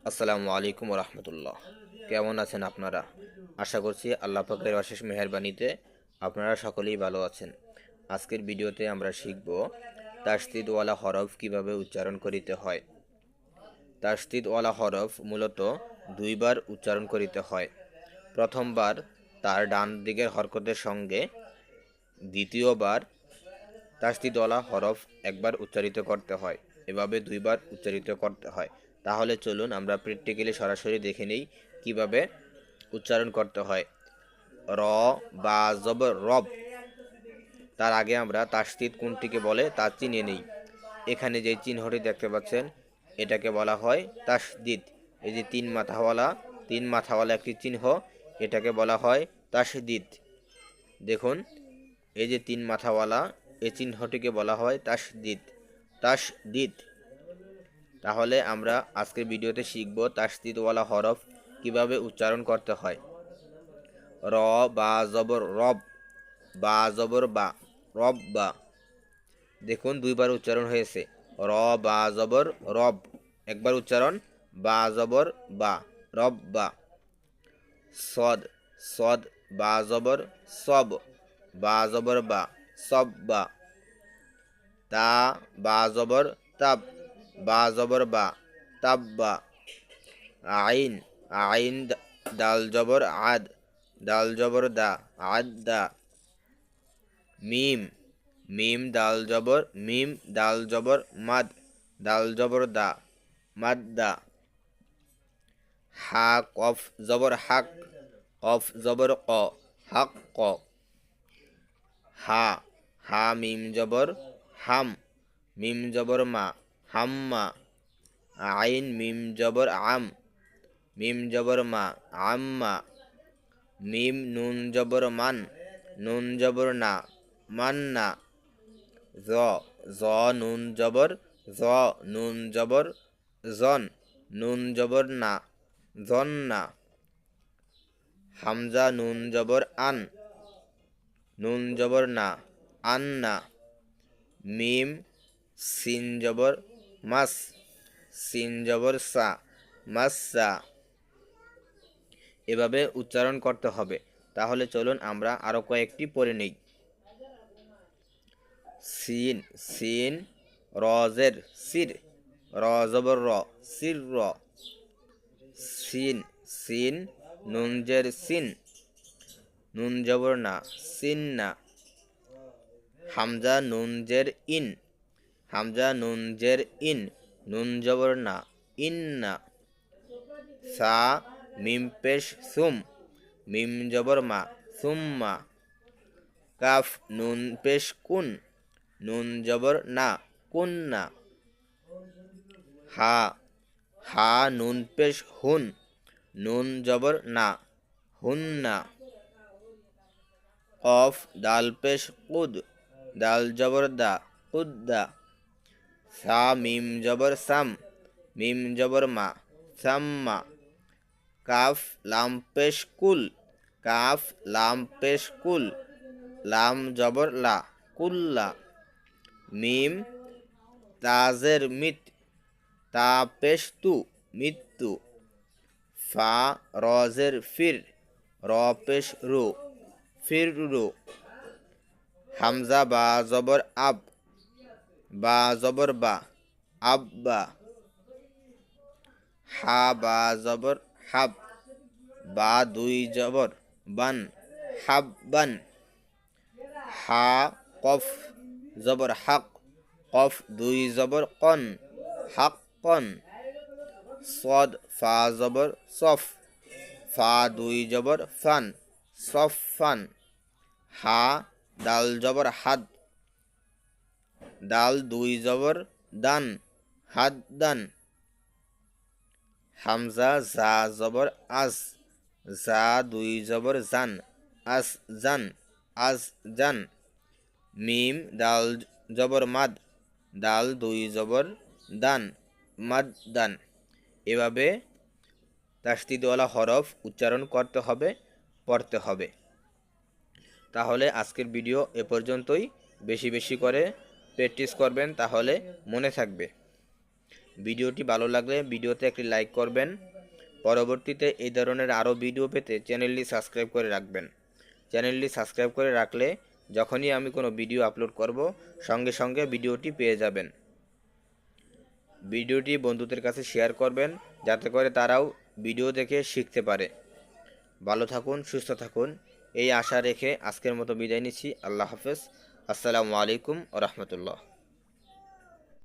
আসসালামু আলাইকুম রহমতুল্লাহ। কেমন আছেন আপনারা? আশা করছি আল্লাহ পাকের অশেষ মেহেরবানিতে আপনারা সকলেই ভালো আছেন। আজকের ভিডিওতে আমরা শিখব তাসদিদওয়ালা হরফ কিভাবে উচ্চারণ করিতে হয়। তাসদিদওয়ালা হরফ মূলত দুইবার উচ্চারণ করিতে হয়। প্রথমবার তার ডান দিকের হরকতের সঙ্গে, দ্বিতীয়বার তাসদিদওয়ালা হরফ একবার উচ্চারিত করতে হয়। এভাবে দুইবার উচ্চারিত করতে হয়। তাহলে চলুন আমরা প্র্যাকটিক্যালি সরাসরি দেখে নেই কিভাবে উচ্চারণ করতে হয়। র বা জবর রব। তার আগে আমরা তাসদিদ কোনটিকে বলে তা চিনে নেই। এখানে যে চিহ্নটি দেখতে পাচ্ছেন এটাকে বলা হয় তাসদিদ। এই যে তিন মাথাওয়ালা একটি চিহ্ন, এটাকে বলা হয় তাসদিদ। দেখুন, এই যে তিন মাথাওয়ালা এই চিহ্নটিকে বলা হয় তাসদিদ। তাসদিদ। তাহলে আমরা আজকের ভিডিওতে শিখব তাসদিদওয়ালা হরফ কিভাবে উচ্চারণ করতে হয়। র বা জবর রব, বা জবর বা, রব বা। দেখুন দুইবার উচ্চারণ হয়েছে। র বা জবর রব একবার উচ্চারণ, বা জবর বা, রব বা। সদ, সদ বা জবর সব, বা জবর বা, সব বা। তা বা জবর তাব, বা জবর বা, তাব বা। আইন, আইন দাল জবর আদ, দাল জবর দা, আদ দা। মিম, মিম দাল জবর মিম, দাল জবর মাদ, দাল জবর দা, মাদ দা। হা কফ জবর হাক, কফ জবর ক, হাক ক। হা, হা মিম জবর হাম, মিম জবর মা, হাম্মা। আইন মিম জবর আম, মিম জবর মা, আম্মা। মিম নুন জবর মান, নুন জবর না, মান্না। জ, জ নুন জবর জ, নুন জবর জন, নুন জবর না, জন্না। হামজা নুন জবর আন, নুন জবর না, আন্না। মিম সিন জবর মাস, সিন জবর সা, মাসসা। এভাবে উচ্চারণ করতে হবে। তাহলে চলুন আমরা আরো কয়েকটি পড়ে নেই। সিন, সিন রজের সির, র জবর র, সির র। সিন, সিন নুনজের সিন, নুন জবর না, সিন না। হামজা নুনজের ইন, হামজা নুনজের ইন, নুন জবর না, ইন্না। সা মিম পেশ সুম, মিম জবর মা, সুম্মা। কাফ নুন পেশ কুন, নুন জবর না, কুন্না। হা, হা নুন পেশ হুন, নুন জবর না, হুন্না। কফ দাল পেশ কুদ, দাল জবর দা, কুদ্দা। সা মিম জবর সাম, মিম জবর মা, সাম্মা। কাফ লাম পেশ কুল, কাফ লাম পেশ কুল, লাম জবর লা, কুল্লা। মিম তাজের মিত, তা পেশ তু, মৃত্যু। ফা রজের ফির, র পেশ রু, ফির রু। হামজা বা জবর আব, বা জবর বা, আব্বা। হা বা জবর হাব, বা দুই জবর বান, হাব্বান। হা কফ জবর হাক, কফ দুই জবর কন, হাক্কন। সদ ফা জবর সফ, ফা দুই জবর ফান, সফান। হা দাল জবর হাদ, দাল দুই জবর দান, হাদ্দান। হামজা জা জবর আজ, জা দুই জবর জান, আজ জান, আজ জান। মিম দাল জবর মাদ, দাল দুই জবর দান, মাদ দান। এভাবে তাসদিদওয়ালা হরফ উচ্চারণ করতে হবে, পড়তে হবে। তাহলে আজকের ভিডিও এ পর্যন্তই। বেশি বেশি করে প্র্যাকটিস করবেন, তাহলে মনে থাকবে। ভিডিওটি ভালো লাগলে ভিডিওতে একটি লাইক করবেন। পরবর্তীতে এই ধরনের আরও ভিডিও পেতে চ্যানেলটি সাবস্ক্রাইব করে রাখবেন। চ্যানেলটি সাবস্ক্রাইব করে রাখলে যখনই আমি কোনো ভিডিও আপলোড করব সঙ্গে সঙ্গে ভিডিওটি পেয়ে যাবেন। ভিডিওটি বন্ধুদের কাছে শেয়ার করবেন যাতে করে তারাও ভিডিও দেখে শিখতে পারে। ভালো থাকুন, সুস্থ থাকুন, এই আশা রেখে আজকের মতো বিদায় নিচ্ছি। আল্লাহ হাফেজ। আসসালামু আলাইকুম ওয়া রাহমাতুল্লাহ।